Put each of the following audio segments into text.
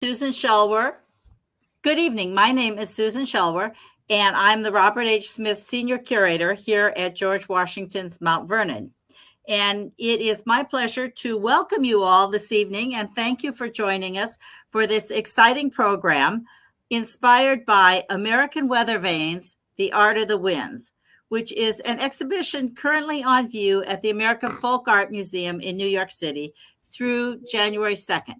Susan Schoelwer. Good evening. My name is Susan Schoelwer, and I'm the Robert H. Smith Senior Curator here at George Washington's Mount Vernon. And it is my pleasure to welcome you all this evening and thank you for joining us for this exciting program inspired by American Weathervanes, The Art of the Winds, which is an exhibition currently on view at the American Folk Art Museum in New York City through January 2nd.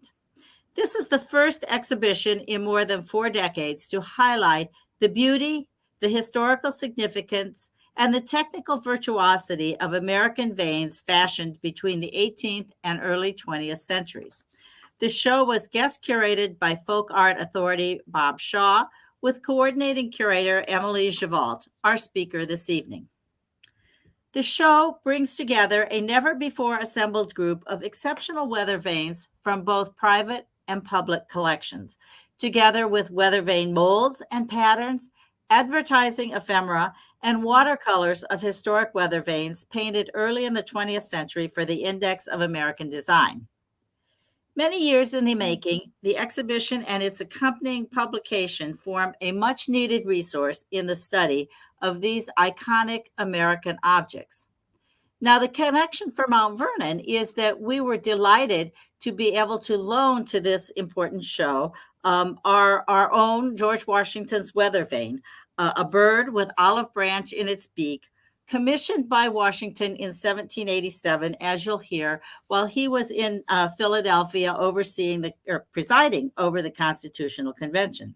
This is the first exhibition in more than 4 decades to highlight the beauty, the historical significance, and the technical virtuosity of American vanes fashioned between the 18th and early 20th centuries. The show was guest curated by folk art authority Bob Shaw, with coordinating curator Emelie Gevalt, our speaker this evening. The show brings together a never-before-assembled group of exceptional weathervanes from both private and public collections, together with weathervane molds and patterns, advertising ephemera, and watercolors of historic weathervanes painted early in the 20th century for the Index of American Design. Many years in the making, the exhibition and its accompanying publication form a much-needed resource in the study of these iconic American objects. Now, the connection for Mount Vernon is that we were delighted to be able to loan to this important show our own George Washington's weathervane, a bird with olive branch in its beak, commissioned by Washington in 1787, as you'll hear, while he was in Philadelphia presiding over the Constitutional Convention.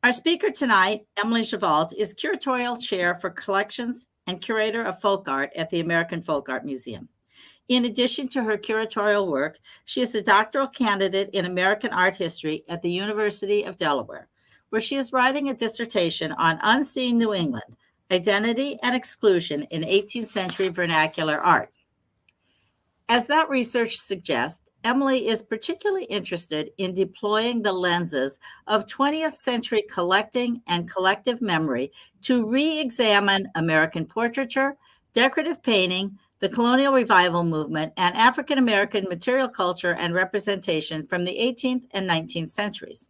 Our speaker tonight, Emelie Gevalt, is Curatorial Chair for Collections and Curator of Folk Art at the American Folk Art Museum. In addition to her curatorial work, she is a doctoral candidate in American art history at the University of Delaware, where she is writing a dissertation on Unseen New England, Identity and Exclusion in 18th Century Vernacular Art. As that research suggests, Emelie is particularly interested in deploying the lenses of 20th century collecting and collective memory to re-examine American portraiture, decorative painting, the colonial revival movement, and African American material culture and representation from the 18th and 19th centuries.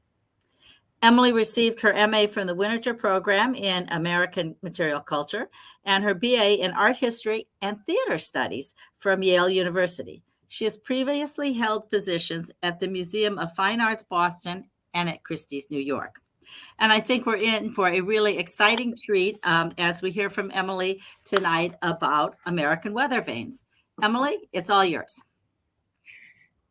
Emelie received her MA from the Winterthur program in American Material Culture and her BA in Art History and Theater Studies from Yale University. She has previously held positions at the Museum of Fine Arts Boston and at Christie's New York. And I think we're in for a really exciting treat as we hear from Emelie tonight about American weathervanes. Emelie, it's all yours.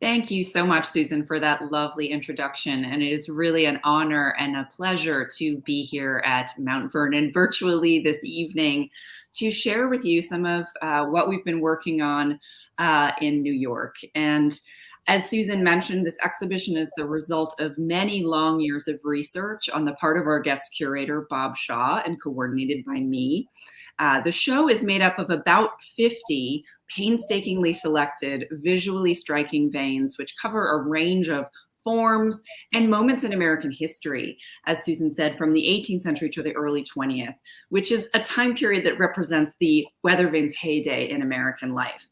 Thank you so much, Susan, for that lovely introduction. And it is really an honor and a pleasure to be here at Mount Vernon virtually this evening to share with you some of what we've been working on in New York. And as Susan mentioned, this exhibition is the result of many long years of research on the part of our guest curator, Bob Shaw, and coordinated by me. The show is made up of about 50 painstakingly selected, visually striking vanes, which cover a range of forms and moments in American history, as Susan said, from the 18th century to the early 20th, which is a time period that represents the weathervane's heyday in American life.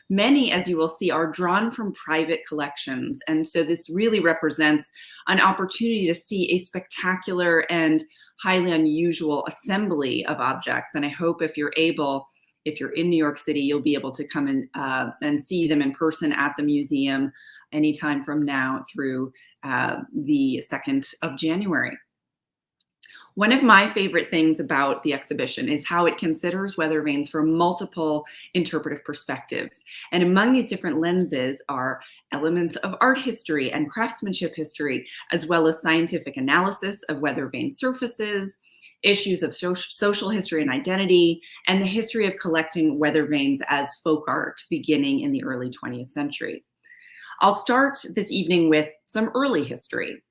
Many, as you will see, are drawn from private collections. And so this really represents an opportunity to see a spectacular and highly unusual assembly of objects. And I hope if you're in New York City, you'll be able to come and see them in person at the museum anytime from now through the 2nd of January. One of my favorite things about the exhibition is how it considers weathervanes from multiple interpretive perspectives. And among these different lenses are elements of art history and craftsmanship history, as well as scientific analysis of weathervane surfaces, issues of social history and identity, and the history of collecting weathervanes as folk art beginning in the early 20th century. I'll start this evening with some early history.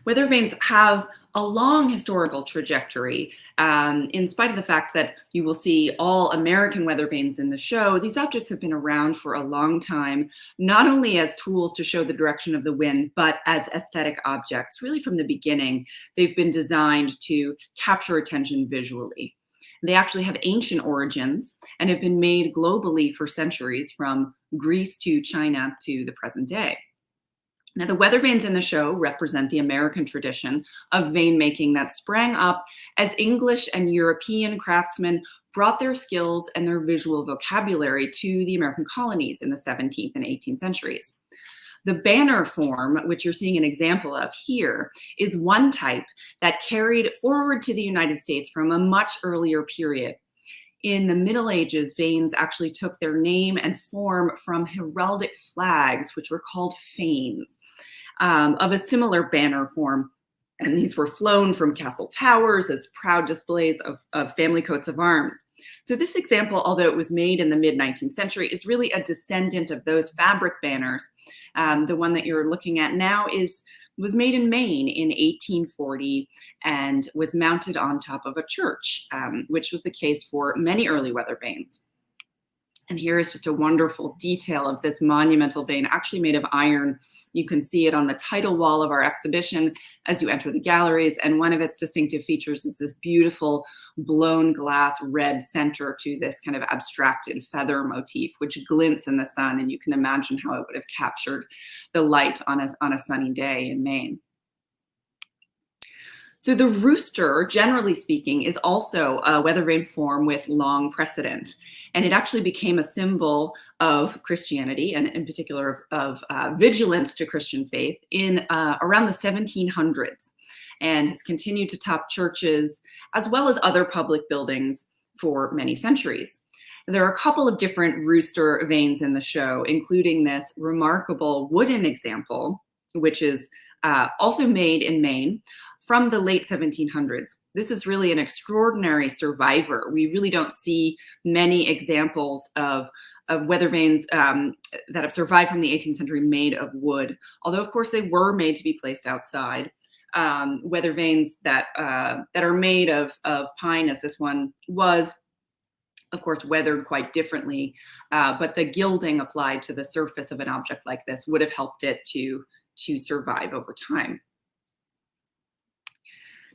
Weathervanes have a long historical trajectory. In spite of the fact that you will see all American weathervanes in the show, these objects have been around for a long time, not only as tools to show the direction of the wind, but as aesthetic objects. Really from the beginning, they've been designed to capture attention visually. They actually have ancient origins and have been made globally for centuries, from Greece to China to the present day. Now, the weathervanes in the show represent the American tradition of vane making that sprang up as English and European craftsmen brought their skills and their visual vocabulary to the American colonies in the 17th and 18th centuries. The banner form, which you're seeing an example of here, is one type that carried forward to the United States from a much earlier period. In the Middle Ages, vanes actually took their name and form from heraldic flags, which were called fanes, of a similar banner form. And these were flown from castle towers as proud displays of family coats of arms. So this example, although it was made in the mid-19th century, is really a descendant of those fabric banners. The one that you're looking at now was made in Maine in 1840 and was mounted on top of a church, which was the case for many early weather vanes. And here is just a wonderful detail of this monumental vane, actually made of iron. You can see it on the title wall of our exhibition as you enter the galleries. And one of its distinctive features is this beautiful blown glass red center to this kind of abstracted feather motif, which glints in the sun. And you can imagine how it would have captured the light on a sunny day in Maine. So the rooster, generally speaking, is also a weather vane form with long precedent. And it actually became a symbol of Christianity, and in particular of vigilance to Christian faith, in around the 1700s, and has continued to top churches as well as other public buildings for many centuries. There are a couple of different rooster vanes in the show, including this remarkable wooden example, which is also made in Maine from the late 1700s. This is really an extraordinary survivor. We really don't see many examples of weather vanes that have survived from the 18th century made of wood, although of course they were made to be placed outside. Weather vanes that are made of pine, as this one was, of course, weathered quite differently, but the gilding applied to the surface of an object like this would have helped it to survive over time.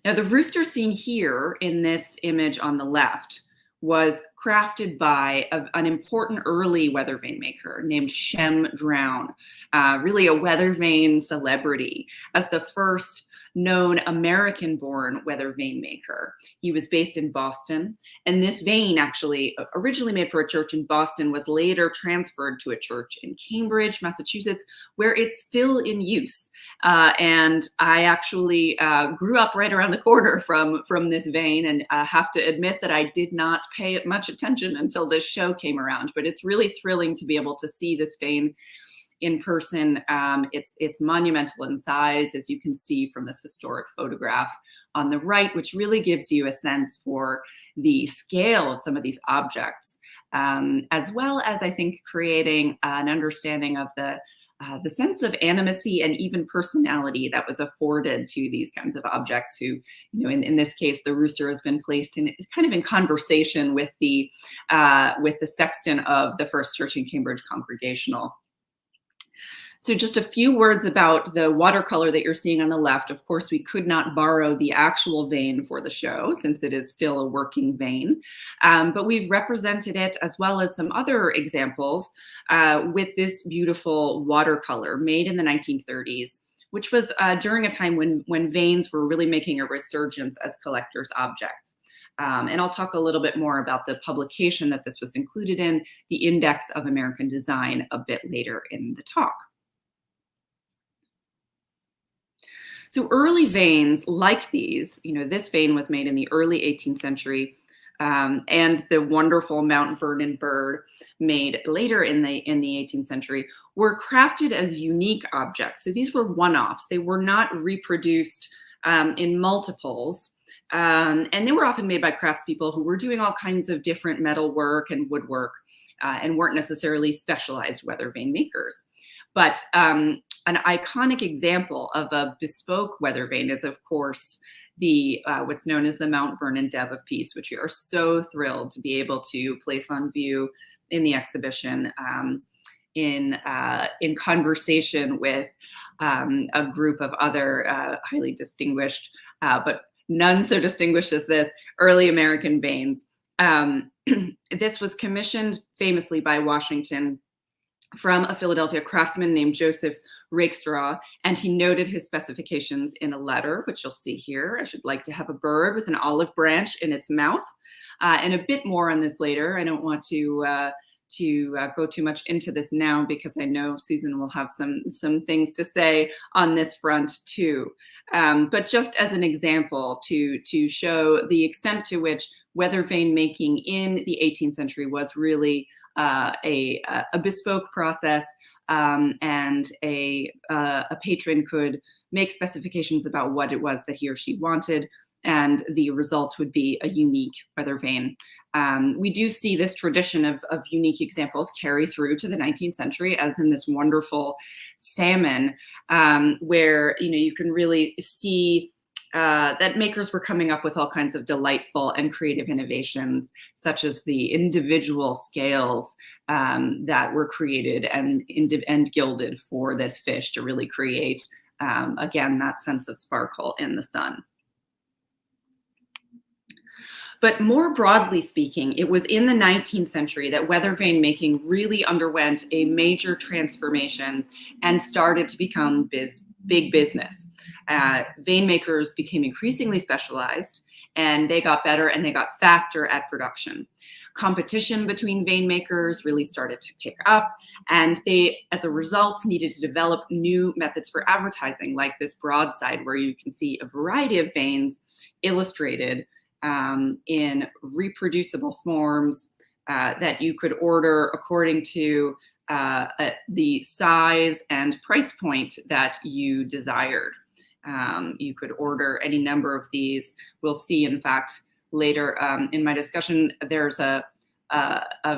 Now, the rooster seen here in this image on the left was crafted by an important early weather vane maker named Shem Drown, really a weather vane celebrity, as the first known American-born weather vane maker. He was based in Boston, and this vane, actually originally made for a church in Boston, was later transferred to a church in Cambridge, Massachusetts, where it's still in use. And I actually grew up right around the corner from this vane, and have to admit that I did not pay it much attention until this show came around. But it's really thrilling to be able to see this vane in person. It's monumental in size, as you can see from this historic photograph on the right, which really gives you a sense for the scale of some of these objects, as well as, I think, creating an understanding of the sense of animacy and even personality that was afforded to these kinds of objects who, in this case, the rooster has been placed in kind of in conversation with the sexton of the First Church in Cambridge Congregational. So just a few words about the watercolor that you're seeing on the left. Of course, we could not borrow the actual vane for the show since it is still a working vane, but we've represented it, as well as some other examples, with this beautiful watercolor made in the 1930s, which was during a time when vanes were really making a resurgence as collector's objects. And I'll talk a little bit more about the publication that this was included in, the Index of American Design, a bit later in the talk. So early vanes like these, this vane was made in the early 18th century, and the wonderful Mount Vernon bird made later in the 18th century were crafted as unique objects. So these were one-offs. They were not reproduced in multiples, and they were often made by craftspeople who were doing all kinds of different metal work and woodwork, and weren't necessarily specialized weather vane makers. But an iconic example of a bespoke weather vane is, of course, the what's known as the Mount Vernon Dove of Peace, which we are so thrilled to be able to place on view in the exhibition, in conversation with a group of other highly distinguished, but none so distinguished as this, early American vanes. This was commissioned famously by Washington from a Philadelphia craftsman named Joseph Rakestraw, and he noted his specifications in a letter, which you'll see here. I should like to have a bird with an olive branch in its mouth, and a bit more on this later. I don't want to go too much into this now because I know Susan will have some things to say on this front too. But just as an example to show the extent to which weathervane making in the 18th century was really a bespoke process, and a patron could make specifications about what it was that he or she wanted, and the result would be a unique weathervane. We do see this tradition of unique examples carry through to the 19th century, as in this wonderful salmon, where you can really see that makers were coming up with all kinds of delightful and creative innovations, such as the individual scales that were created and gilded for this fish to really create, again, that sense of sparkle in the sun. But more broadly speaking, it was in the 19th century that weathervane making really underwent a major transformation and started to become big business. Vane makers became increasingly specialized, and they got better and they got faster at production. Competition between vane makers really started to pick up, and they, as a result, needed to develop new methods for advertising, like this broadside, where you can see a variety of vanes illustrated in reproducible forms that you could order according to the size and price point that you desired. You could order any number of these. We'll see, in fact, later in my discussion, there's a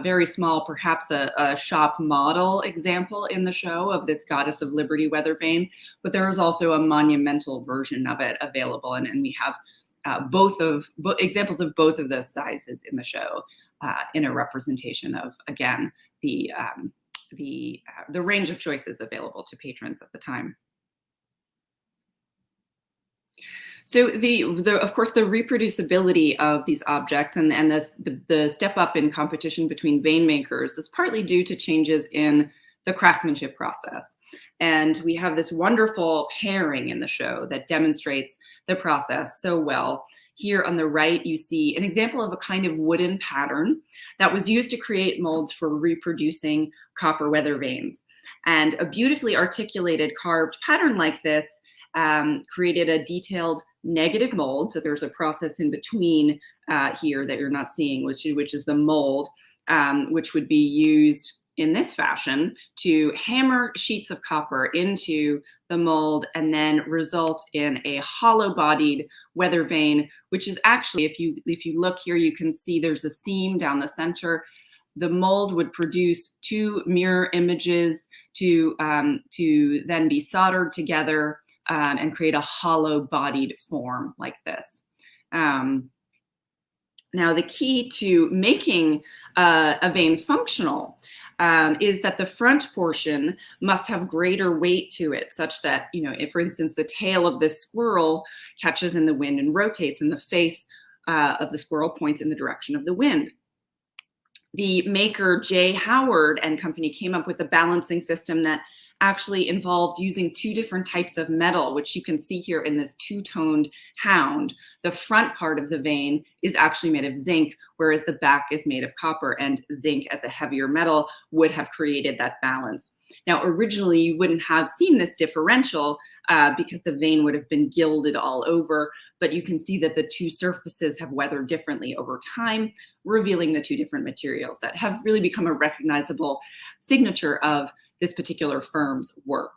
very small, perhaps a shop model example in the show of this Goddess of Liberty weathervane, but there is also a monumental version of it available, and we have examples of both of those sizes in the show in a representation of, again, the range of choices available to patrons at the time. So of course, the reproducibility of these objects and the step up in competition between vane makers is partly due to changes in the craftsmanship process. And we have this wonderful pairing in the show that demonstrates the process so well. Here on the right, you see an example of a kind of wooden pattern that was used to create molds for reproducing copper weathervanes. And a beautifully articulated carved pattern like this created a detailed negative mold. So there's a process in between here that you're not seeing, which is the mold, which would be used in this fashion to hammer sheets of copper into the mold and then result in a hollow-bodied weathervane, which is actually, if you look here, you can see there's a seam down the center. The mold would produce two mirror images to then be soldered together and create a hollow-bodied form like this. Now, the key to making a vane functional is that the front portion must have greater weight to it, such that, if, for instance, the tail of this squirrel catches in the wind and rotates, and the face of the squirrel points in the direction of the wind. The maker, J. Howard and Company, came up with a balancing system that actually involved using two different types of metal, which you can see here in this two-toned hound. The front part of the vane is actually made of zinc, whereas the back is made of copper, and zinc as a heavier metal would have created that balance. Now, originally, you wouldn't have seen this differential because the vane would have been gilded all over, but you can see that the two surfaces have weathered differently over time, revealing the two different materials that have really become a recognizable signature of this particular firm's work.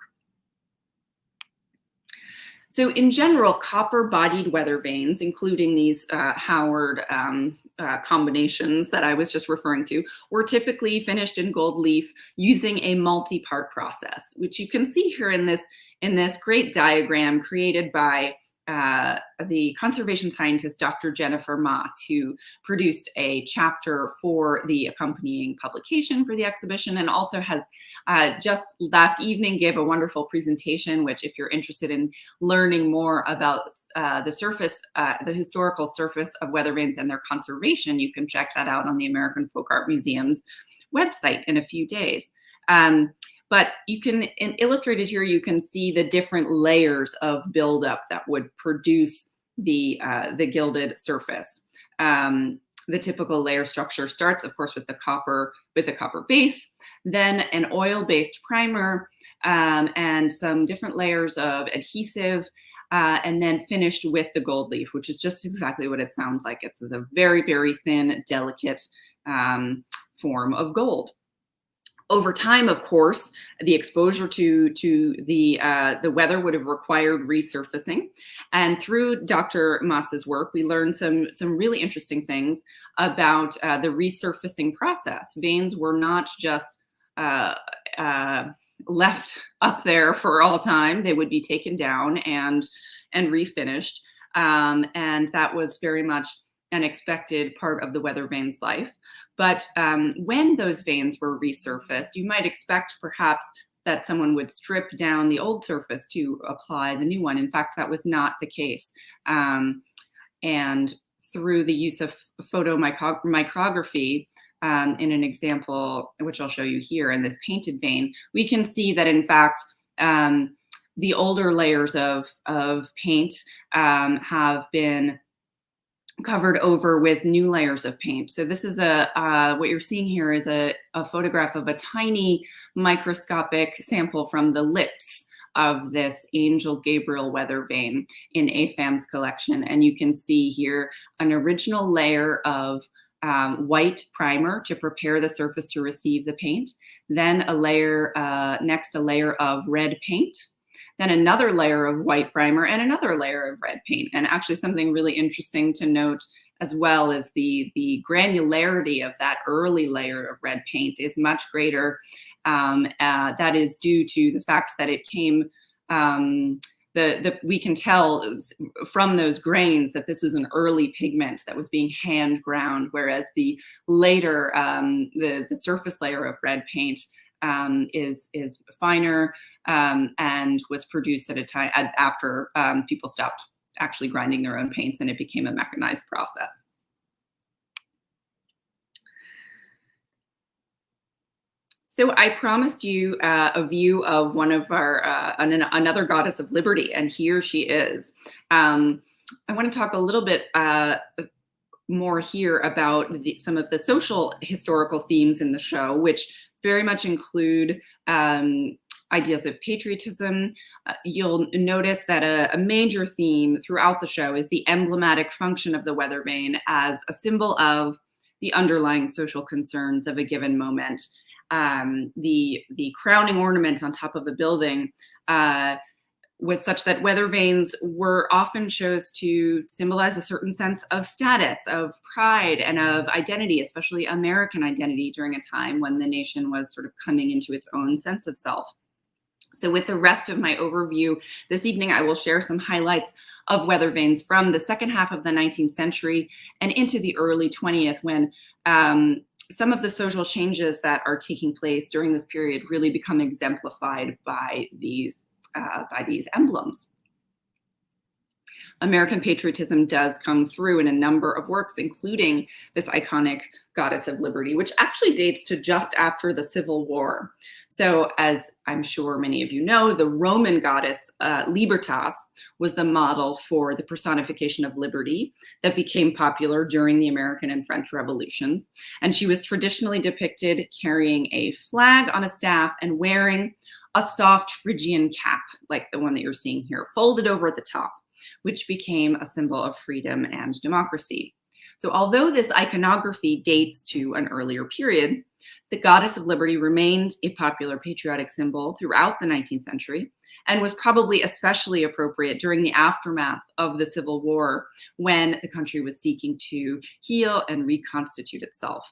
So in general, copper-bodied weathervanes, including these Howard combinations that I was just referring to, were typically finished in gold leaf using a multi-part process, which you can see here in this great diagram created by the conservation scientist, Dr. Jennifer Moss, who produced a chapter for the accompanying publication for the exhibition, and also has just last evening gave a wonderful presentation, which if you're interested in learning more about the historical surface of weathervanes and their conservation, you can check that out on the American Folk Art Museum's website in a few days. But you can, illustrated here, you can see the different layers of buildup that would produce the gilded surface. The typical layer structure starts, of course, with the copper base, then an oil-based primer, and some different layers of adhesive, and then finished with the gold leaf, which is just exactly what it sounds like. It's a very, very thin, delicate form of gold. Over time, of course, the exposure to the weather would have required resurfacing. And through Dr. Moss's work, we learned some really interesting things about the resurfacing process. Veins were not just left up there for all time. They would be taken down and refinished. And that was very much an expected part of the weathervane's life. But when those veins were resurfaced, you might expect perhaps that someone would strip down the old surface to apply the new one. In fact, that was not the case. And through the use of photomicrography, in an example, which I'll show you here in this painted vein, we can see that in fact, the older layers of paint have been covered over with new layers of paint. So this is what you're seeing here is a photograph of a tiny microscopic sample from the lips of this Angel Gabriel weathervane in AFAM's collection. And you can see here an original layer of white primer to prepare the surface to receive the paint. Then a layer, next a layer of red paint. Then another layer of white primer and another layer of red paint. And actually something really interesting to note as well is the granularity of that early layer of red paint is much greater. That is due to the fact that it came, we can tell from those grains that this was an early pigment that was being hand ground, whereas the later, the surface layer of red paint is finer and was produced at a time after people stopped actually grinding their own paints and it became a mechanized process. So I promised you a view of one of our another goddess of liberty, and here she is. I want to talk a little bit more here about some of the social historical themes in the show, which very much include ideas of patriotism. You'll notice that a major theme throughout the show is the emblematic function of the weathervane as a symbol of the underlying social concerns of a given moment. The crowning ornament on top of the building was such that weathervanes were often chose to symbolize a certain sense of status, of pride, and of identity, especially American identity during a time when the nation was sort of coming into its own sense of self. So with the rest of my overview this evening, I will share some highlights of weathervanes from the second half of the 19th century and into the early 20th, when some of the social changes that are taking place during this period really become exemplified by these emblems. American patriotism does come through in a number of works, including this iconic goddess of liberty, which actually dates to just after the Civil War. So as I'm sure many of you know, the Roman goddess Libertas was the model for the personification of liberty that became popular during the American and French revolutions. And she was traditionally depicted carrying a flag on a staff and wearing a soft Phrygian cap, like the one that you're seeing here, folded over at the top, which became a symbol of freedom and democracy. So although this iconography dates to an earlier period, the goddess of liberty remained a popular patriotic symbol throughout the 19th century and was probably especially appropriate during the aftermath of the Civil War, when the country was seeking to heal and reconstitute itself.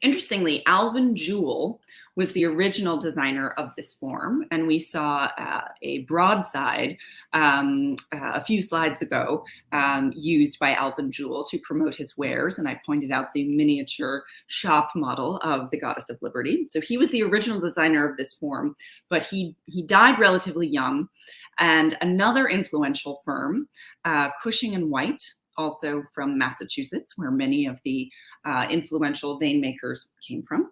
Interestingly, Alvin Jewell was the original designer of this form. And we saw a broadside a few slides ago used by Alvin Jewell to promote his wares. And I pointed out the miniature shop model of the Goddess of Liberty. So he was the original designer of this form, but he died relatively young. And another influential firm, Cushing and White, also from Massachusetts, where many of the influential vane makers came from.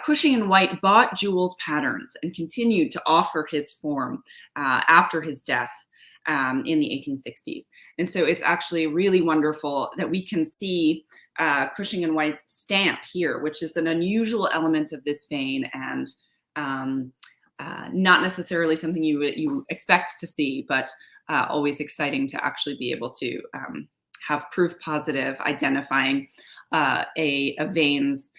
Cushing and White bought Jewell's patterns and continued to offer his form after his death in the 1860s. And so it's actually really wonderful that we can see Cushing and White's stamp here, which is an unusual element of this vane, and not necessarily something you expect to see, but always exciting to actually be able to have proof positive identifying a vane's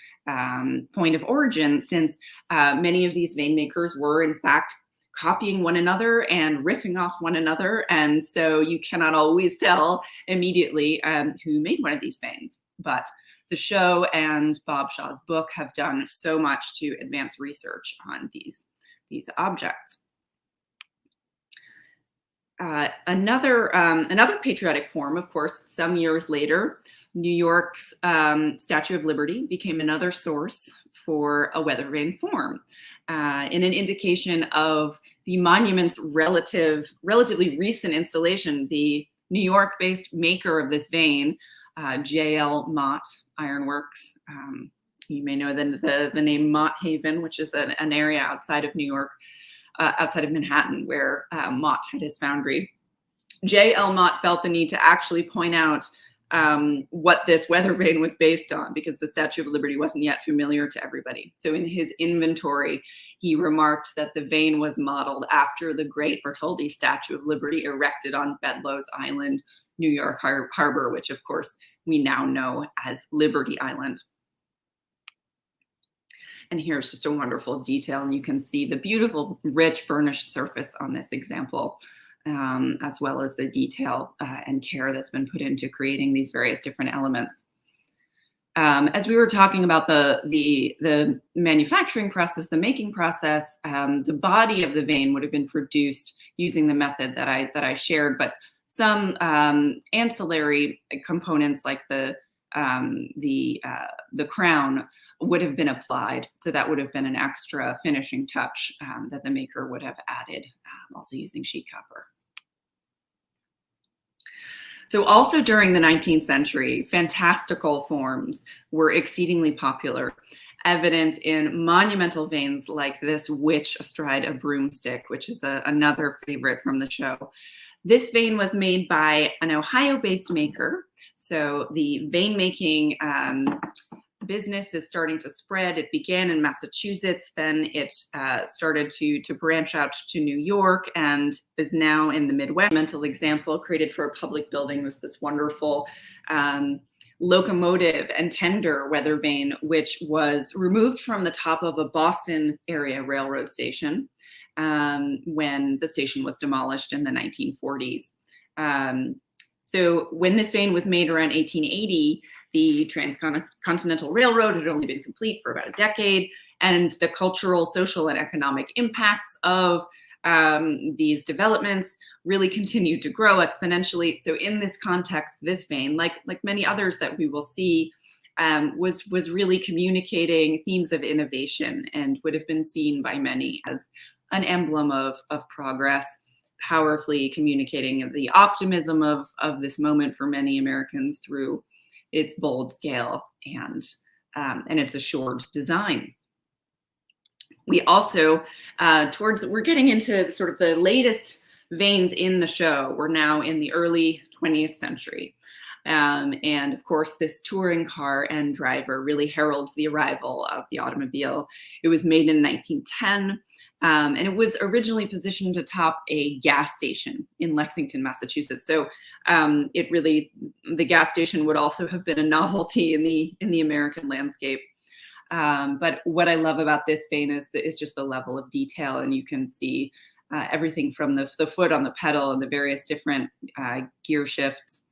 point of origin, since many of these vane makers were in fact copying one another and riffing off one another. And so you cannot always tell immediately who made one of these vanes. But the show and Bob Shaw's book have done so much to advance research on these objects. Another patriotic form, of course, some years later, New York's Statue of Liberty became another source for a weathervane form, in an indication of the monument's relatively recent installation. The New York-based maker of this vane, J.L. Mott Ironworks. You may know the name Mott Haven, which is an area outside of New York, outside of Manhattan, where Mott had his foundry. J.L. Mott felt the need to actually point out what this weathervane was based on, because the Statue of Liberty wasn't yet familiar to everybody. So in his inventory, he remarked that the vane was modeled after the great Bertoldi Statue of Liberty erected on Bedloe's Island, New York Harbor, which of course we now know as Liberty Island. And here's just a wonderful detail, and you can see the beautiful, rich burnished surface on this example, as well as the detail and care that's been put into creating these various different elements. As we were talking about the manufacturing process, the making process, the body of the vane would have been produced using the method that I shared, but some ancillary components like the crown would have been applied. So that would have been an extra finishing touch that the maker would have added, also using sheet copper. So also during the 19th century, fantastical forms were exceedingly popular, evident in monumental vanes like this witch astride a broomstick, which is another favorite from the show. This vane was made by an Ohio-based maker. So the vane making business is starting to spread. It began in Massachusetts, then it started to branch out to New York, and is now in the Midwest. A mental example created for a public building was this wonderful locomotive and tender weather vane, which was removed from the top of a Boston area railroad station when the station was demolished in the 1940s. So when this vane was made around 1880, the Transcontinental Railroad had only been complete for about a decade, and the cultural, social, and economic impacts of these developments really continued to grow exponentially. So in this context, this vane, like many others that we will see, was really communicating themes of innovation, and would have been seen by many as an emblem of progress, powerfully communicating the optimism of this moment for many Americans through its bold scale and its assured design. We also, we're getting into sort of the latest vanes in the show. We're now in the early 20th century. And of course, this touring car and driver really heralds the arrival of the automobile. It was made in 1910. And it was originally positioned atop a gas station in Lexington, Massachusetts. So the gas station would also have been a novelty in the American landscape. But what I love about this vane is just the level of detail, and you can see everything from the foot on the pedal and the various different gear shifts.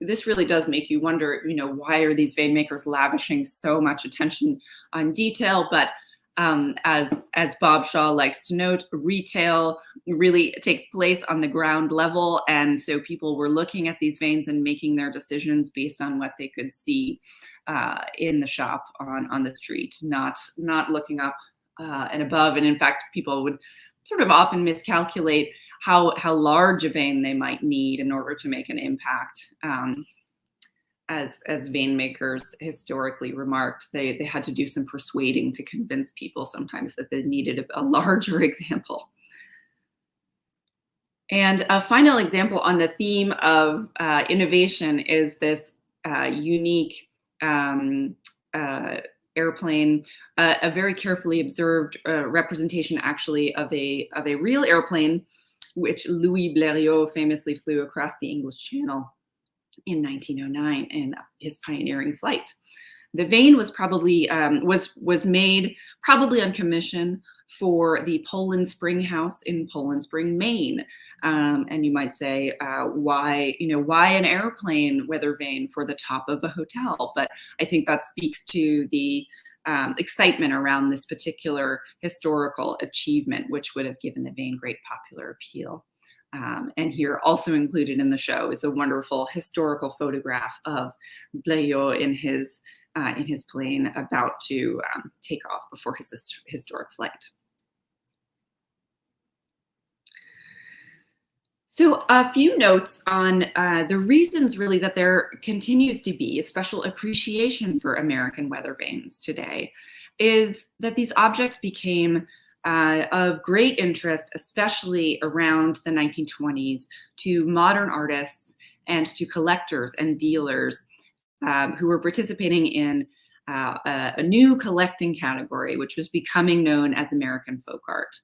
This really does make you wonder, why are these vane makers lavishing so much attention on detail? But As Bob Shaw likes to note, retail really takes place on the ground level. And so people were looking at these veins and making their decisions based on what they could see in the shop on the street, not looking up and above. And in fact, people would sort of often miscalculate how large a vein they might need in order to make an impact. As vein makers historically remarked, they had to do some persuading to convince people sometimes that they needed a larger example. And a final example on the theme of innovation is this unique airplane, a very carefully observed representation actually of a real airplane, which Louis Blériot famously flew across the English Channel in 1909 in his pioneering flight. The vane was probably was made probably on commission for the Poland Spring House in Poland Spring, Maine. And you might say, why an airplane weather vane for the top of a hotel? But I think that speaks to the excitement around this particular historical achievement, which would have given the vane great popular appeal. And here also included in the show is a wonderful historical photograph of Blériot in his plane about to take off before his historic flight. So a few notes on the reasons really that there continues to be a special appreciation for American weather vanes today is that these objects became of great interest, especially around the 1920s, to modern artists and to collectors and dealers who were participating in a new collecting category, which was becoming known as American folk art.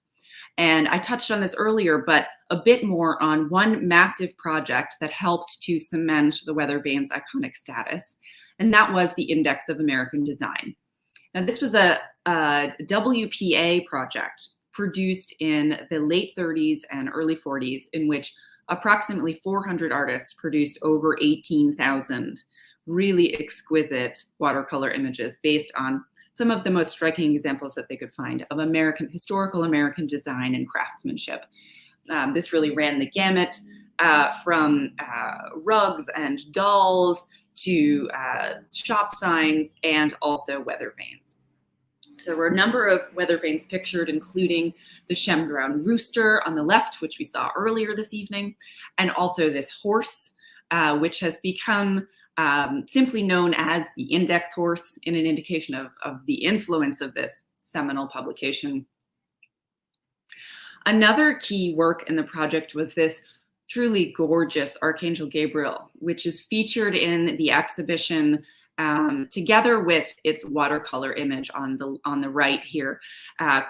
And I touched on this earlier, but a bit more on one massive project that helped to cement the weather vane's iconic status, and that was the Index of American Design. Now, this was a WPA project produced in the late 30s and early 40s, in which approximately 400 artists produced over 18,000 really exquisite watercolor images based on some of the most striking examples that they could find of historical American design and craftsmanship. This really ran the gamut from rugs and dolls to shop signs and also weather vanes. So there were a number of weather vanes pictured, including the Chemdrown rooster on the left, which we saw earlier this evening, and also this horse, which has become simply known as the index horse, in an indication of the influence of this seminal publication. Another key work in the project was this truly gorgeous Archangel Gabriel, which is featured in the exhibition together with its watercolor image on the right here,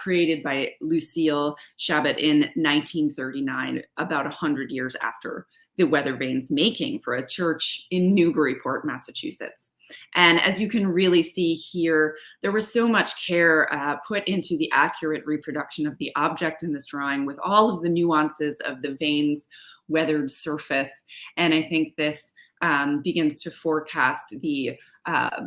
created by Lucille Chabot in 1939, about 100 years after the weather vane's making for a church in Newburyport, Massachusetts. And as you can really see here, there was so much care put into the accurate reproduction of the object in this drawing, with all of the nuances of the vane's weathered surface. And I think this begins to forecast the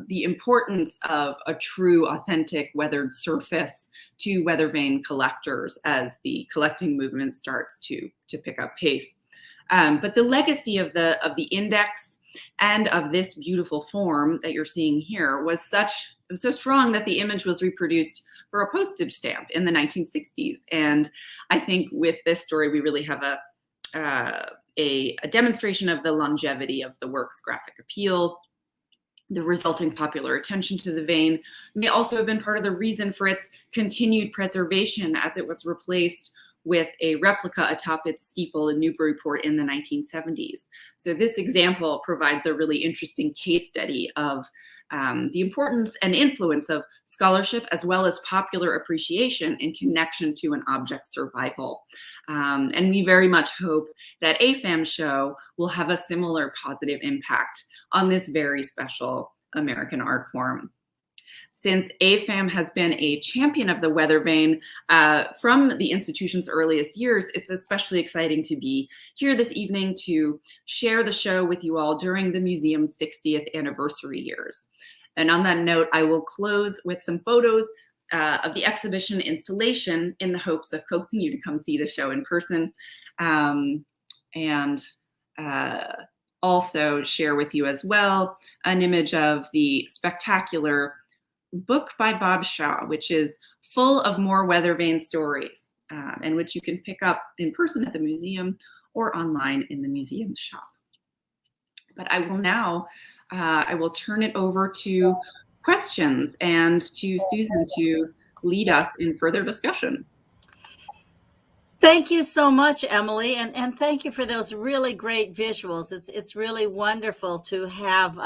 importance of a true, authentic weathered surface to weather vane collectors as the collecting movement starts to pick up pace. But the legacy of the index and of this beautiful form that you're seeing here was so strong that the image was reproduced for a postage stamp in the 1960s. And I think with this story, we really have a demonstration of the longevity of the work's graphic appeal. The resulting popular attention to the vane may also have been part of the reason for its continued preservation, as it was replaced with a replica atop its steeple in Newburyport in the 1970s. So this example provides a really interesting case study of the importance and influence of scholarship as well as popular appreciation in connection to an object's survival. And we very much hope that AFAM's show will have a similar positive impact on this very special American art form. Since AFAM has been a champion of the weather vane from the institution's earliest years, it's especially exciting to be here this evening to share the show with you all during the museum's 60th anniversary years. And on that note, I will close with some photos of the exhibition installation in the hopes of coaxing you to come see the show in person, and also share with you as well an image of the spectacular book by Bob Shaw, which is full of more Weathervane stories, and which you can pick up in person at the museum or online in the museum shop. But I will now, I will turn it over to questions and to Susan to lead us in further discussion. Thank you so much, Emelie, and thank you for those really great visuals. It's really wonderful to have,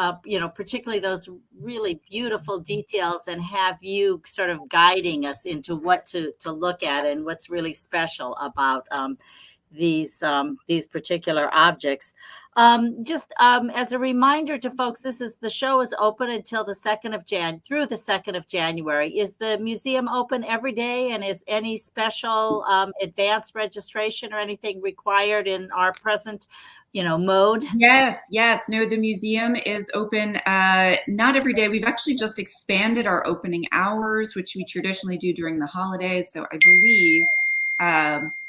particularly those really beautiful details, and have you sort of guiding us into what to look at and what's really special about these particular objects. Just as a reminder to folks, the show is open until the 2nd of through the 2nd of January. Is the museum open every day, and is any special advanced registration or anything required in our present mode? Yes. No, the museum is open not every day. We've actually just expanded our opening hours, which we traditionally do during the holidays. So I believe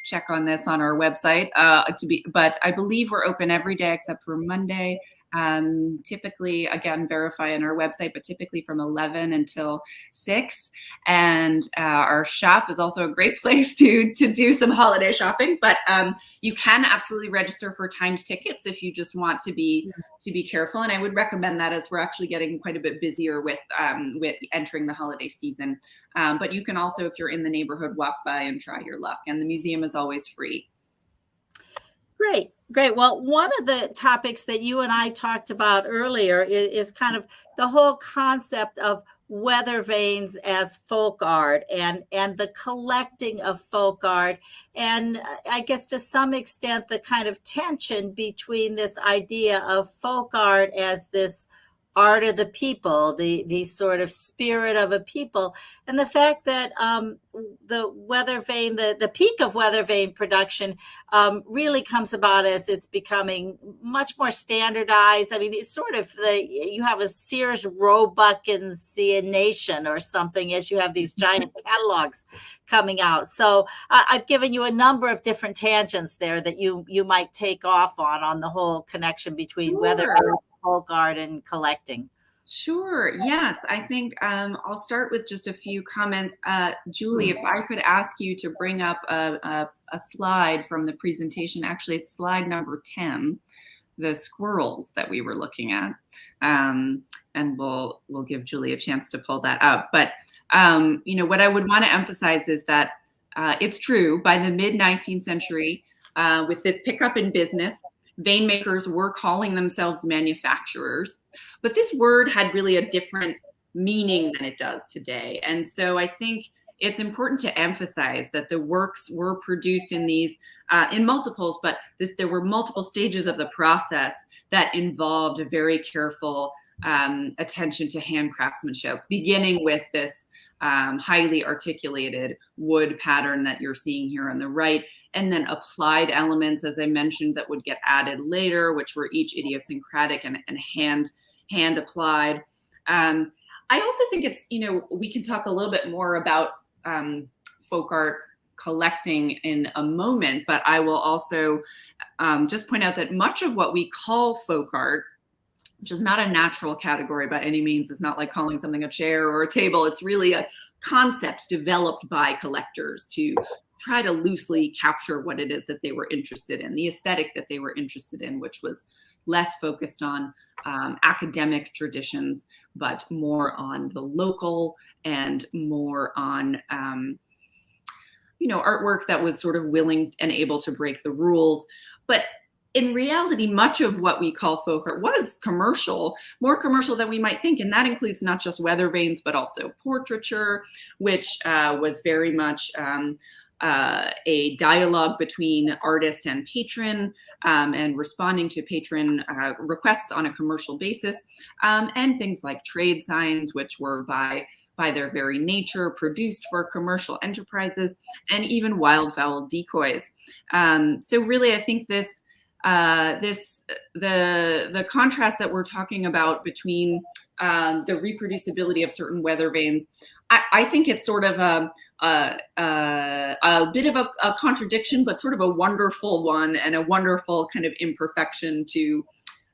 check on this on our website but I believe we're open every day except for Monday. Typically, again, verify on our website, but typically from 11 until 6. And our shop is also a great place to do some holiday shopping. But you can absolutely register for timed tickets if you just want to be careful. And I would recommend that, as we're actually getting quite a bit busier with entering the holiday season. But you can also, if you're in the neighborhood, walk by and try your luck. And the museum is always free. Great. Well, one of the topics that you and I talked about earlier is kind of the whole concept of Weathervanes as folk art and the collecting of folk art. And I guess to some extent, the kind of tension between this idea of folk art as this art of the people, the sort of spirit of a people, and the fact that the Weathervane, the peak of Weathervane production really comes about as it's becoming much more standardized. I mean, it's sort of you have a Sears Roebuck and Nation or something as you have these giant catalogs coming out. So I've given you a number of different tangents there that you might take off on the whole connection between Weathervane, folk art, and collecting. Sure. Yes. I think I'll start with just a few comments. Julie, if I could ask you to bring up a slide from the presentation. Actually, it's slide number 10, the squirrels that we were looking at. And we'll give Julie a chance to pull that up. But, what I would want to emphasize is that it's true, by the mid-19th century, with this pickup in business, vane makers were calling themselves manufacturers, but this word had really a different meaning than it does today. And so I think it's important to emphasize that the works were produced in these, in multiples, but there were multiple stages of the process that involved a very careful attention to hand craftsmanship, beginning with this highly articulated wood pattern that you're seeing here on the right, and then applied elements, as I mentioned, that would get added later, which were each idiosyncratic and hand applied. I also think it's, we can talk a little bit more about folk art collecting in a moment, but I will also just point out that much of what we call folk art, which is not a natural category by any means, it's not like calling something a chair or a table, it's really a concept developed by collectors to try to loosely capture what it is that they were interested in, the aesthetic that they were interested in, which was less focused on academic traditions, but more on the local and more on, artwork that was sort of willing and able to break the rules. But in reality, much of what we call folk art was commercial, more commercial than we might think. And that includes not just Weathervanes, but also portraiture, which was very much a dialogue between artist and patron, and responding to patron requests on a commercial basis, and things like trade signs, which were by their very nature produced for commercial enterprises, and even wildfowl decoys. So really, I think the contrast that we're talking about between the reproducibility of certain weather vanes. I think it's sort of a bit of a contradiction, but sort of a wonderful one, and a wonderful kind of imperfection to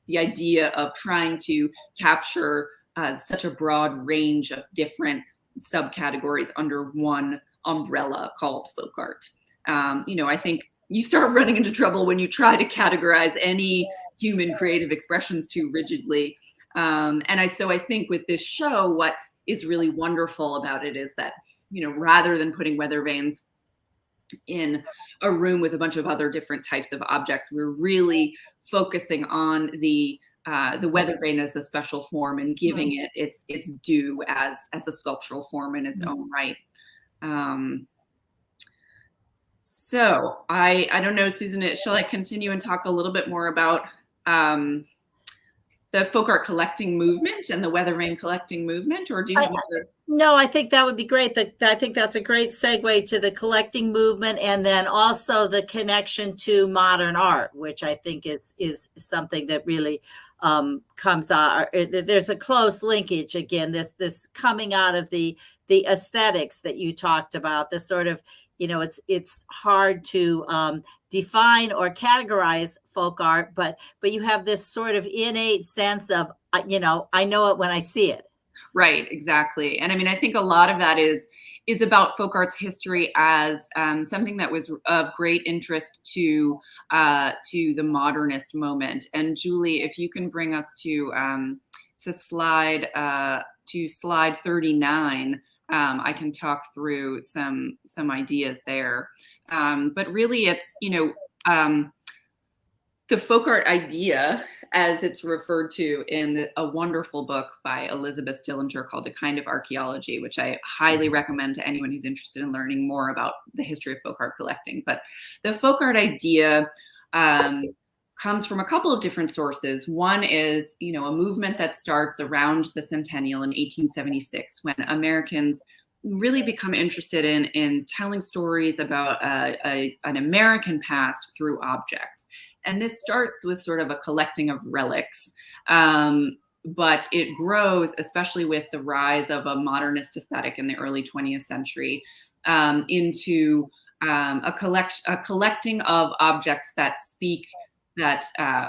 the idea of trying to capture such a broad range of different subcategories under one umbrella called folk art. I think you start running into trouble when you try to categorize any human creative expressions too rigidly. So I think with this show, what is really wonderful about it is that, rather than putting weather vanes in a room with a bunch of other different types of objects, we're really focusing on the weather vane as a special form and giving it its due as a sculptural form in its own right. So I don't know, Susan, shall I continue and talk a little bit more about the folk art collecting movement and the weather vane collecting movement, or do you have other? No, I think that would be great. I think that's a great segue to the collecting movement, and then also the connection to modern art, which I think is something that really comes out. There's a close linkage again. This coming out of the aesthetics that you talked about. This sort of, it's hard to define or categorize folk art, but you have this sort of innate sense of, I know it when I see it. Right, exactly. And I mean, I think a lot of that is about folk art's history as something that was of great interest to the modernist moment. And Julie, if you can bring us to slide 39, I can talk through some ideas there. But really, it's the folk art idea, as it's referred to in a wonderful book by Elizabeth Stillinger called A Kind of Archaeology, which I highly recommend to anyone who's interested in learning more about the history of folk art collecting. But the folk art idea comes from a couple of different sources. One is, a movement that starts around the centennial in 1876, when Americans really become interested in telling stories about an American past through objects. And this starts with sort of a collecting of relics, but it grows, especially with the rise of a modernist aesthetic in the early 20th century, into a collecting of objects that speak, that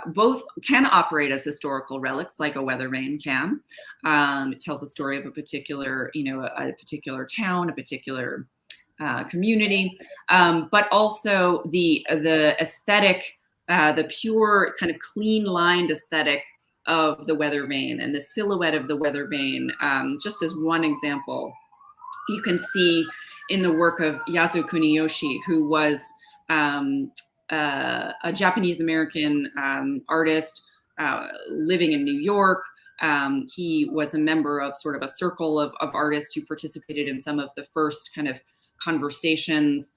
both can operate as historical relics, like a weather vane can. It tells a story of a particular, a particular town, a particular community, but also the aesthetic. The pure kind of clean lined aesthetic of the weather vane and the silhouette of the weather vane. Just as one example, you can see in the work of Yasuo Kuniyoshi, who was a Japanese American artist living in New York. He was a member of sort of a circle of artists who participated in some of the first kind of conversations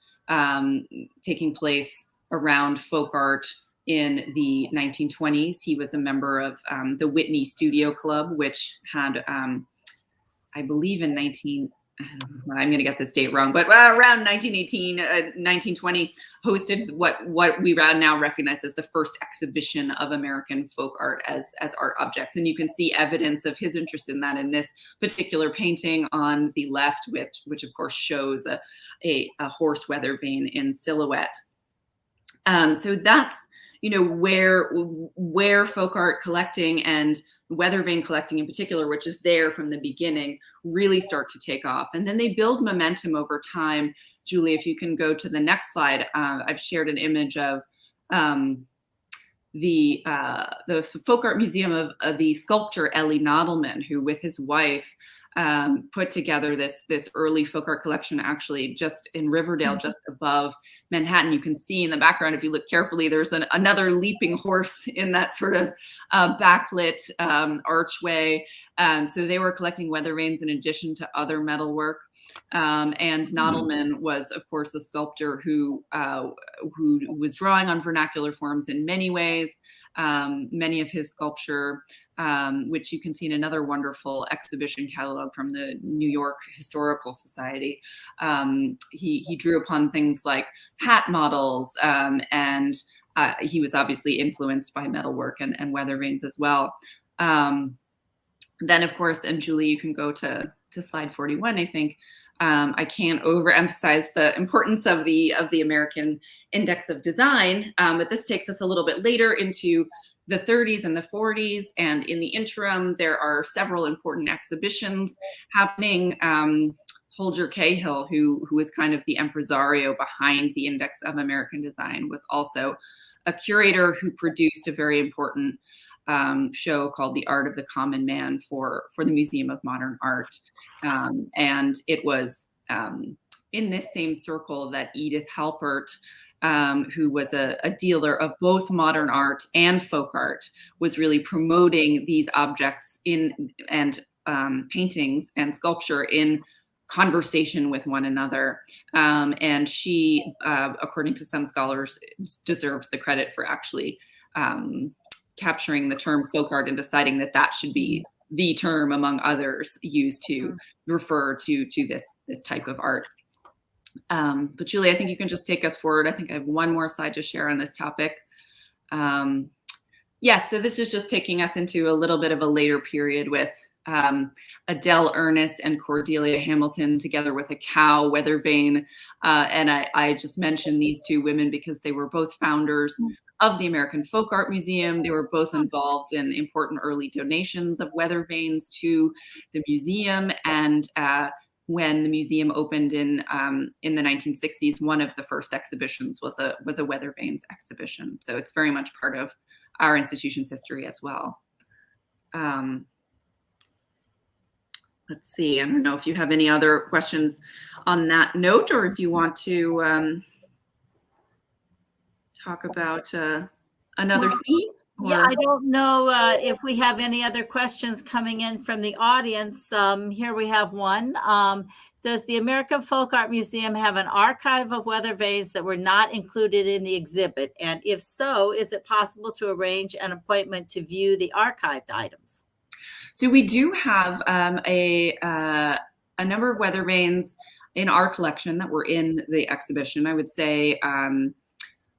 taking place around folk art in the 1920s. He was a member of the Whitney Studio Club, which had, I believe I'm going to get this date wrong, but around 1918, 1920, hosted what we now recognize as the first exhibition of American folk art as art objects. And you can see evidence of his interest in that in this particular painting on the left, which of course shows a horse weather vane in silhouette. So that's, where folk art collecting and weather vane collecting in particular, which is there from the beginning, really start to take off. And then they build momentum over time. Julie, if you can go to the next slide, I've shared an image of the Folk Art Museum of the sculptor Elie Nodelman, who with his wife put together this early folk art collection, actually just in Riverdale, just above Manhattan. You can see in the background, if you look carefully, there's another leaping horse in that sort of backlit archway. So they were collecting weather vanes in addition to other metalwork. And Nodelman was, of course, a sculptor who was drawing on vernacular forms in many ways. Many of his sculpture, which you can see in another wonderful exhibition catalog from the New York Historical Society. He drew upon things like hat models, and he was obviously influenced by metalwork and weather vanes as well. Then, of course, and Julie, you can go to slide 41, I think. I can't overemphasize the importance of the American Index of Design, but this takes us a little bit later into the 30s and the 40s, and in the interim, there are several important exhibitions happening. Holger Cahill, who was kind of the impresario behind the Index of American Design, was also a curator who produced a very important show called The Art of the Common Man for the Museum of Modern Art. And it was in this same circle that Edith Halpert, who was a dealer of both modern art and folk art, was really promoting these objects and paintings and sculpture in conversation with one another. And she, according to some scholars, deserves the credit for actually capturing the term folk art and deciding that that should be the term among others used to refer to this type of art. But Julie, I think you can just take us forward. I think I have one more slide to share on this topic. Yes, so this is just taking us into a little bit of a later period with Adele Ernest and Cordelia Hamilton, together with a cow, Weathervane. And I just mentioned these two women because they were both founders of the American Folk Art Museum. They were both involved in important early donations of Weathervanes to the museum. And when the museum opened in the 1960s, one of the first exhibitions was a Weathervanes exhibition. So it's very much part of our institution's history as well. Let's see, I don't know if you have any other questions on that note, or if you want to talk about another theme. Yeah, I don't know if we have any other questions coming in from the audience. Here we have one. Does the American Folk Art Museum have an archive of Weathervanes that were not included in the exhibit? And if so, is it possible to arrange an appointment to view the archived items? So we do have a number of Weathervanes in our collection that were in the exhibition. I would say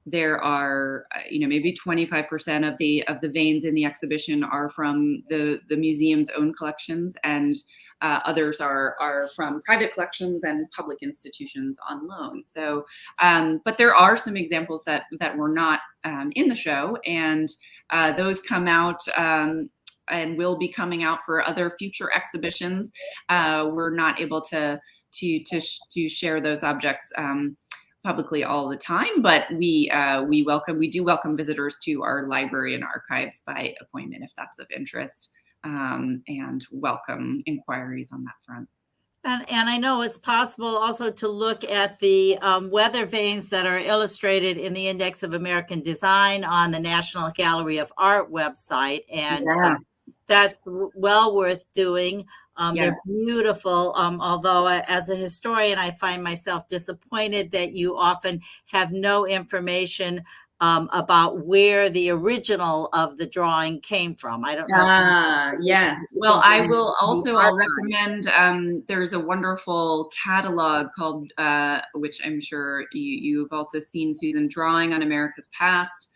there are, maybe 25% of the vanes in the exhibition are from the museum's own collections, and others are from private collections and public institutions on loan. So, but there are some examples that were not in the show, and those come out and will be coming out for other future exhibitions. We're not able to share those objects publicly all the time, but we do welcome visitors to our library and archives by appointment if that's of interest, and welcome inquiries on that front. And I know it's possible also to look at the Weathervanes that are illustrated in the Index of American Design on the National Gallery of Art website. And yes. That's well worth doing. Yes. They're beautiful. Although as a historian, I find myself disappointed that you often have no information about where the original of the drawing came from. I don't know. Yes. Well, I'll recommend, there's a wonderful catalog called, which I'm sure you've also seen, Susan, Drawing on America's Past,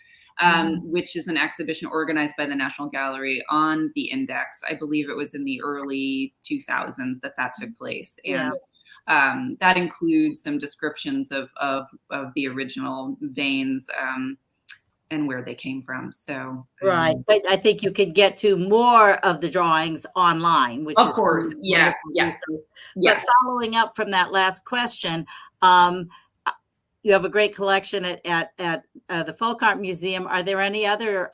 which is an exhibition organized by the National Gallery on the Index. I believe it was in the early 2000s that took place. And that includes some descriptions of the original vanes and where they came from. So right, but I think you could get to more of the drawings online, which of is course, yes. But following up from that last question, you have a great collection at the Folk Art Museum. Are there any other,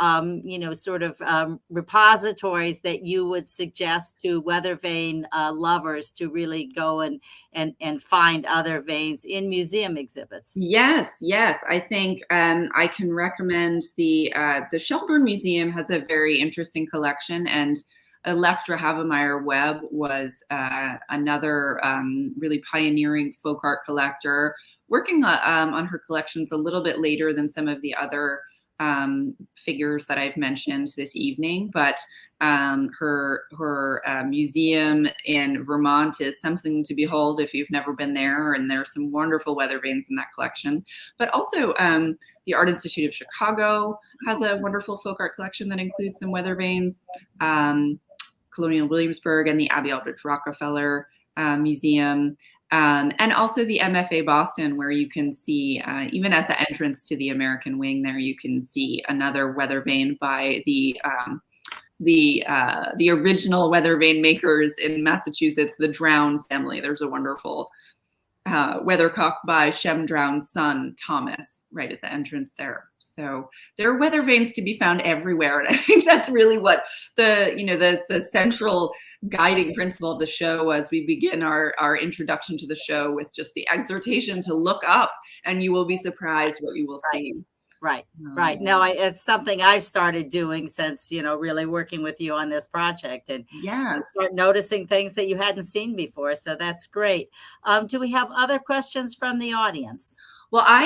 repositories that you would suggest to Weathervane lovers to really go and find other vanes in museum exhibits? Yes. I think I can recommend the Shelburne Museum has a very interesting collection, and Electra Havemeyer Webb was another really pioneering folk art collector, working on her collections a little bit later than some of the other figures that I've mentioned this evening, but her museum in Vermont is something to behold if you've never been there, and there's some wonderful Weathervanes in that collection. But also the Art Institute of Chicago has a wonderful folk art collection that includes some Weathervanes. Colonial Williamsburg and the Abbey Aldrich Rockefeller Museum. And also the MFA Boston, where you can see, even at the entrance to the American Wing there, you can see another weather vane by the original weather vane makers in Massachusetts, the Drown family. There's a wonderful weathercock by Shem Drown's son, Thomas, right at the entrance there. So there are weather vanes to be found everywhere. And I think that's really what the central guiding principle of the show was. We begin our introduction to the show with just the exhortation to look up, and you will be surprised what you will see. Right. No, it's something I've started doing since, really working with you on this project, and start noticing things that you hadn't seen before. So that's great. Do we have other questions from the audience? Well, I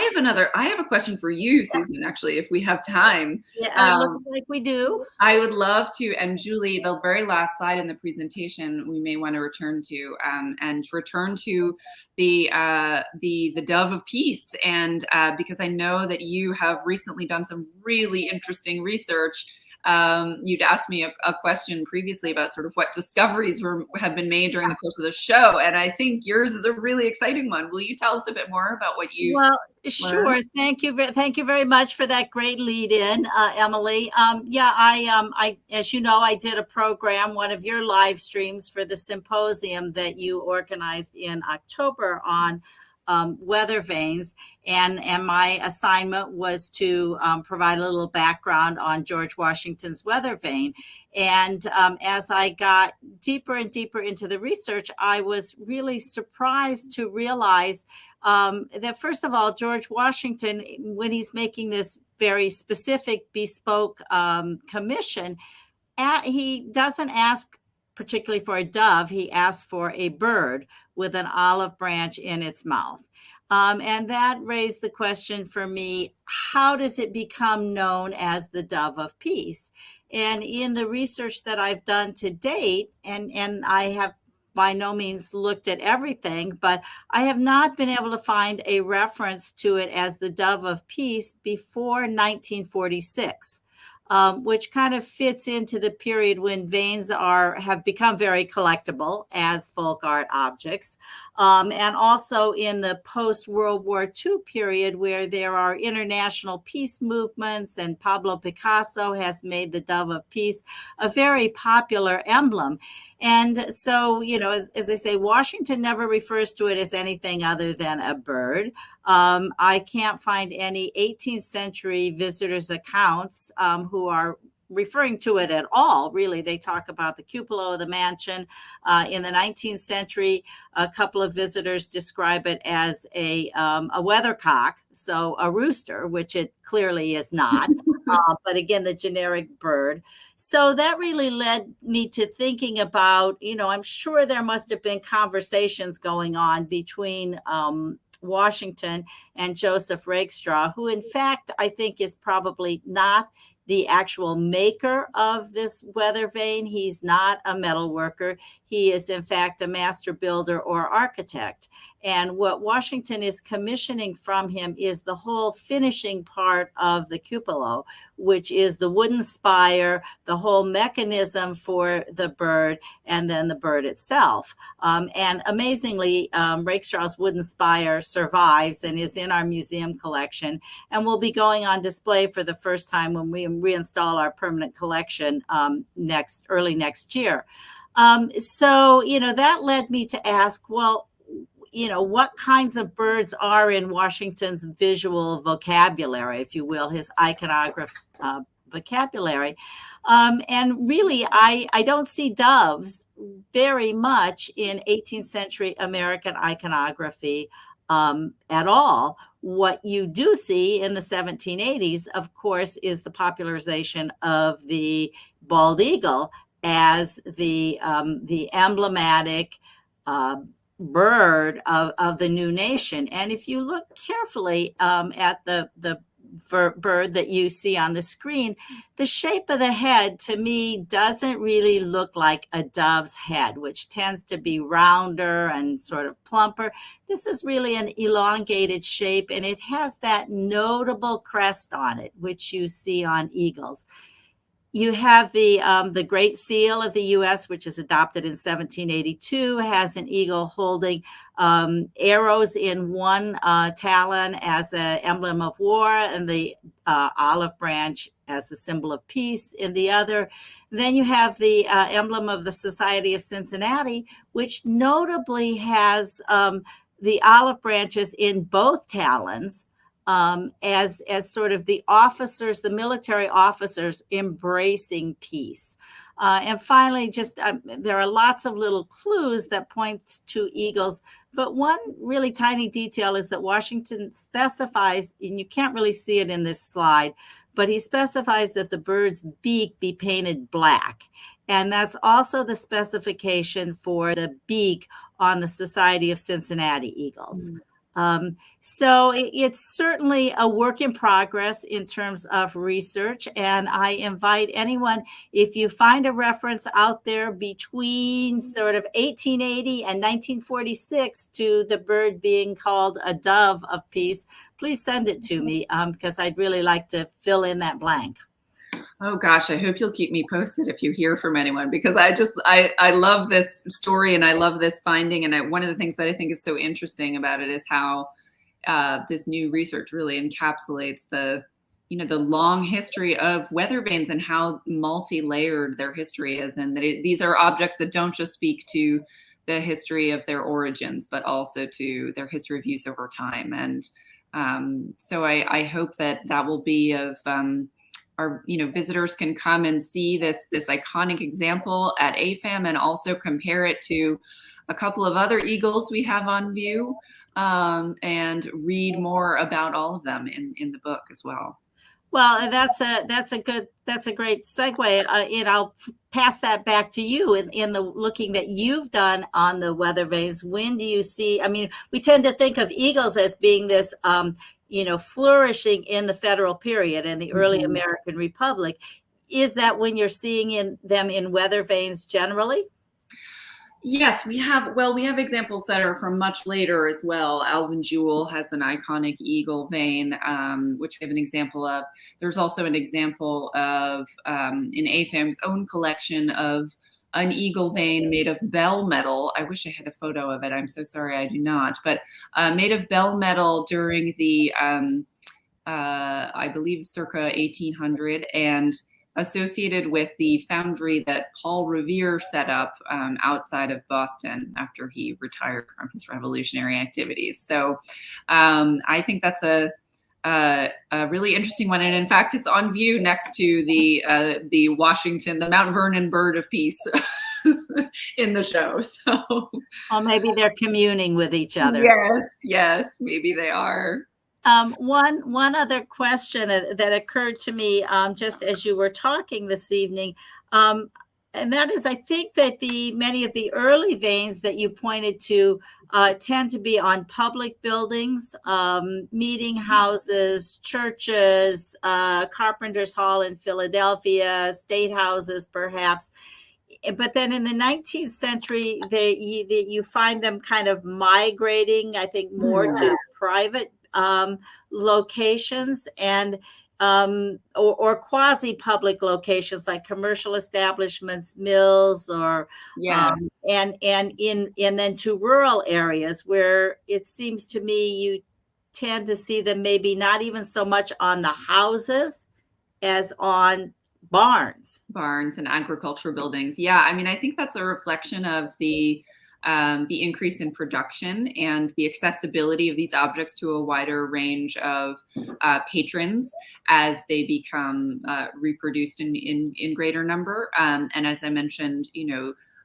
have a question for you, Susan, actually, if we have time. Yeah, it looks like we do. I would love to, and Julie, the very last slide in the presentation, we may want to return to, the Dove of Peace. And because I know that you have recently done some really interesting research. You'd asked me a question previously about sort of what discoveries have been made during the course of the show, and I think yours is a really exciting one. Will you tell us a bit more about what you? Well, sure. Thank you very much for that great lead-in, Emelie. I as you know, I did a program, one of your live streams for the symposium that you organized in October on weather vanes, and my assignment was to provide a little background on George Washington's weather vane. And as I got deeper and deeper into the research, I was really surprised to realize that, first of all, George Washington, when he's making this very specific bespoke commission, he doesn't ask particularly for a dove. He asks for a bird with an olive branch in its mouth. And that raised the question for me, how does it become known as the Dove of Peace? And in the research that I've done to date, and I have by no means looked at everything, but I have not been able to find a reference to it as the Dove of Peace before 1946. Which kind of fits into the period when vanes have become very collectible as folk art objects, and also in the post-World War II period, where there are international peace movements, and Pablo Picasso has made the Dove of Peace a very popular emblem. And so, as I say, Washington never refers to it as anything other than a bird. I can't find any 18th century visitors' accounts who are referring to it at all. Really, they talk about the cupola of the mansion. In the 19th century, a couple of visitors describe it as a weathercock, so a rooster, which it clearly is not. But again, the generic bird. So that really led me to thinking about, I'm sure there must have been conversations going on between Washington and Joseph Rakestraw, who in fact I think is probably not the actual maker of this weather vane. He's not a metal worker. He is in fact a master builder or architect. And what Washington is commissioning from him is the whole finishing part of the cupola, which is the wooden spire, the whole mechanism for the bird, and then the bird itself. And amazingly, Rakestraw's wooden spire survives and is in our museum collection, and will be going on display for the first time when we reinstall our permanent collection early next year. So, that led me to ask, well, what kinds of birds are in Washington's visual vocabulary, if you will, his iconograph vocabulary. And really, I don't see doves very much in 18th century American iconography at all. What you do see in the 1780s, of course, is the popularization of the bald eagle as the emblematic bird of the new nation. And if you look carefully at the bird that you see on the screen, the shape of the head to me doesn't really look like a dove's head, which tends to be rounder and sort of plumper. This is really an elongated shape, and it has that notable crest on it, which you see on eagles. You have the Great Seal of the U.S., which is adopted in 1782, has an eagle holding arrows in one talon as an emblem of war, and the olive branch as a symbol of peace in the other. Then you have the emblem of the Society of Cincinnati, which notably has the olive branches in both talons. As sort of the officers, the military officers embracing peace. And finally, just there are lots of little clues that point to eagles, but one really tiny detail is that Washington specifies, and you can't really see it in this slide, but he specifies that the bird's beak be painted black. And that's also the specification for the beak on the Society of Cincinnati eagles. So it's certainly a work in progress in terms of research. And I invite anyone, if you find a reference out there between sort of 1880 and 1946 to the bird being called a dove of peace, please send it to me because I'd really like to fill in that blank. Oh gosh, I hope you'll keep me posted if you hear from anyone, because I love this story and I love this finding. And one of the things that I think is so interesting about it is how this new research really encapsulates the long history of weathervanes and how multi-layered their history is. And that these are objects that don't just speak to the history of their origins, but also to their history of use over time. And so I hope that will be of our visitors can come and see this iconic example at AFAM and also compare it to a couple of other eagles we have on view, and read more about all of them in the book as well. Well, that's a great segue, and I'll pass that back to you in the looking that you've done on the weathervanes. When do you see? I mean, we tend to think of eagles as being this, flourishing in the federal period and the early American Republic. Is that when you're seeing them in weathervanes generally? Yes, we have examples that are from much later as well. Alvin Jewell has an iconic eagle vane, which we have an example of. There's also an example of, in AFAM's own collection, of an eagle vane made of bell metal. I wish I had a photo of it. I'm so sorry I do not. But made of bell metal during the, I believe, circa 1800, and associated with the foundry that Paul Revere set up outside of Boston after he retired from his revolutionary activities. So I think that's a really interesting one. And in fact, it's on view next to the Washington, the Mount Vernon bird of peace in the show. So, or maybe they're communing with each other. Yes, maybe they are. One other question that occurred to me just as you were talking this evening, and that is, I think that many of the early vanes that you pointed to tend to be on public buildings, meeting houses, churches, Carpenter's Hall in Philadelphia, state houses, perhaps. But then in the 19th century, you find them kind of migrating, I think, more to private locations and or quasi-public locations like commercial establishments, mills, or and then to rural areas where it seems to me you tend to see them maybe not even so much on the houses as on barns and agricultural buildings. Yeah, I mean, I think that's a reflection of the increase in production and the accessibility of these objects to a wider range of patrons as they become reproduced in greater number. And as I mentioned,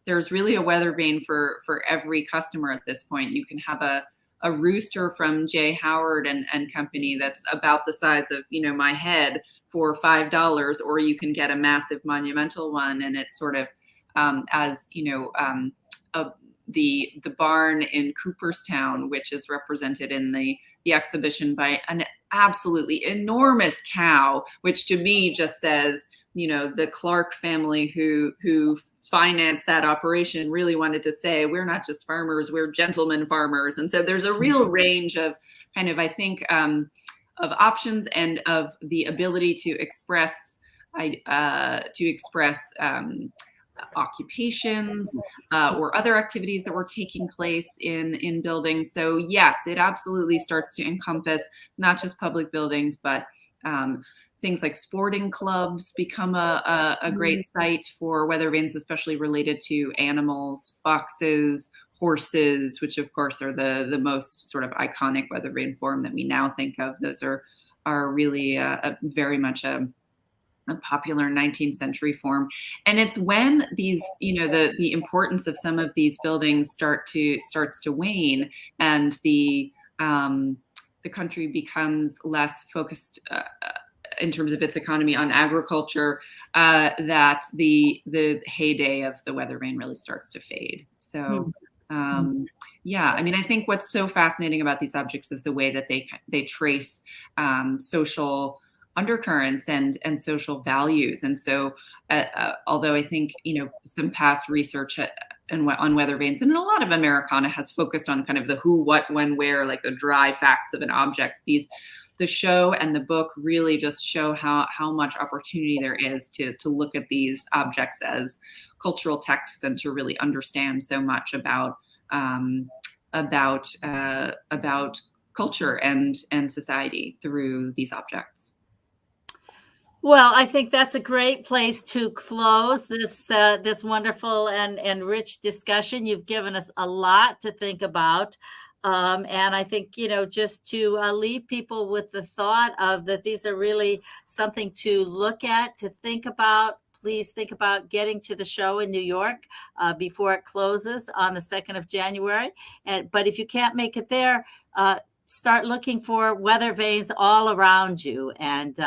there's really a weathervane for every customer at this point. You can have a rooster from J. Howard and Company that's about the size of my head for $5, or you can get a massive monumental one, and it's sort of the barn in Cooperstown, which is represented in the exhibition by an absolutely enormous cow, which to me just says, the Clark family who financed that operation really wanted to say, we're not just farmers, we're gentlemen farmers. And so there's a real range of kind of, I think, of options and of the ability to express to express occupations or other activities that were taking place in buildings. So yes, it absolutely starts to encompass not just public buildings, but things like sporting clubs become a great site for weathervanes, especially related to animals, foxes, horses, which of course are the most sort of iconic weathervane form that we now think of. Those are really very much a popular 19th century form. And it's when these, the importance of some of these buildings starts to wane, and the country becomes less focused in terms of its economy on agriculture, that the heyday of the weathervane really starts to fade. So yeah, I mean, I think what's so fascinating about these objects is the way that they trace social undercurrents and social values. And so although I think some past research on weathervanes, and a lot of Americana has focused on kind of the who, what, when, where, like the dry facts of an object, the show and the book really just show how much opportunity there is to look at these objects as cultural texts, and to really understand so much about culture and society through these objects. Well, I think that's a great place to close this wonderful and rich discussion. You've given us a lot to think about. And I think, just to leave people with the thought of that these are really something to look at, to think about. Please think about getting to the show in New York before it closes on the 2nd of January. But if you can't make it there, start looking for weathervanes all around you, and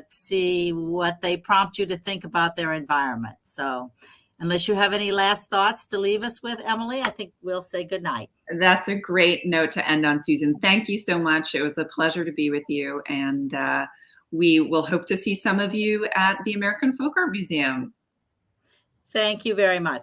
see what they prompt you to think about their environment. So unless you have any last thoughts to leave us with, Emelie, I think we'll say good night. That's a great note to end on, Susan. Thank you so much. It was a pleasure to be with you. And we will hope to see some of you at the American Folk Art Museum. Thank you very much.